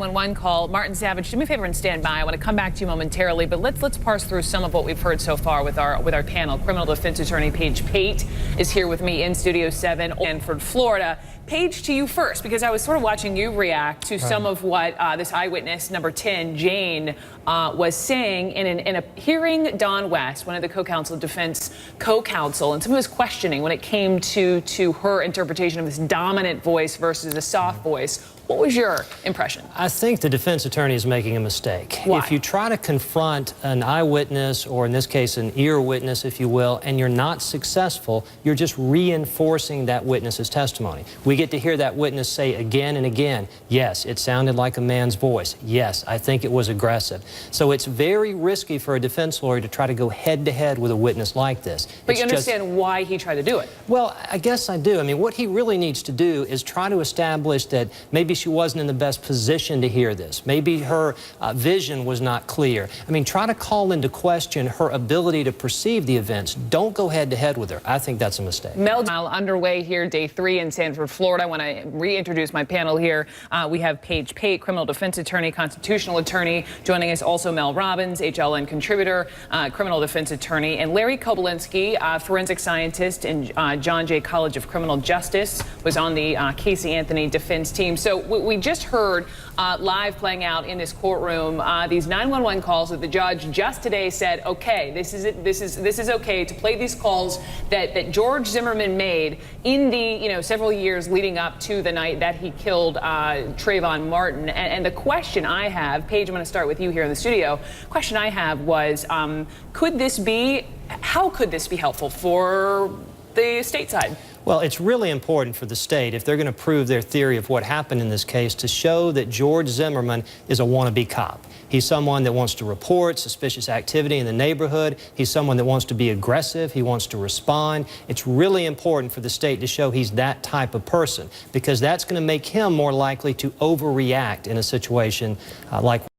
911 call. Martin Savage, do me a favor and stand by. I want to come back to you momentarily, but let's parse through some of what we've heard so far with our panel. Criminal defense attorney Paige Pate is here with me in Studio 7, Sanford, Florida. Paige, to you first, because I was sort of watching you react to some of what this eyewitness number 10, Jane, was saying in a hearing. Don West, one of the defense co-counsel, and some of his questioning when it came to her interpretation of this dominant voice versus a soft voice. What was your impression? I think the defense attorney is making a mistake. Why? If you try to confront an eyewitness, or in this case an ear witness, if you will, and you're not successful, you're just reinforcing that witness's testimony. We get to hear that witness say again and again, yes, it sounded like a man's voice. Yes, I think it was aggressive. So it's very risky for a defense lawyer to try to go head-to-head with a witness like this. But you understand why he tried to do it? Well, I guess I do. I mean, what he really needs to do is try to establish that maybe she wasn't in the best position to hear this.Maybe her vision was not clear. I mean, try to call into question her ability to perceive the events. Don't go head-to-head with her. I think that's a mistake. Trial underway here, day 3 in Sanford, Florida. I want to reintroduce my panel here. We have Paige Pate, criminal defense attorney, constitutional attorney. Joining us also Mel Robbins, HLN contributor, criminal defense attorney, and Larry Kobolinsky, forensic scientist in John Jay College of Criminal Justice, was on the Casey Anthony defense team. So we just heard live playing out in this courtroom these 911 calls that the judge just today said, okay, this is okay to play these calls that George Zimmerman made in the several years leading up to the night that he killed Trayvon Martin. And the question I have, Paige, I'm going to start with you here in the studio. Question I have was, how could this be helpful for the state side? Well, it's really important for the state, if they're going to prove their theory of what happened in this case, to show that George Zimmerman is a wannabe cop. He's someone that wants to report suspicious activity in the neighborhood. He's someone that wants to be aggressive. He wants to respond. It's really important for the state to show he's that type of person, because that's going to make him more likely to overreact in a situation like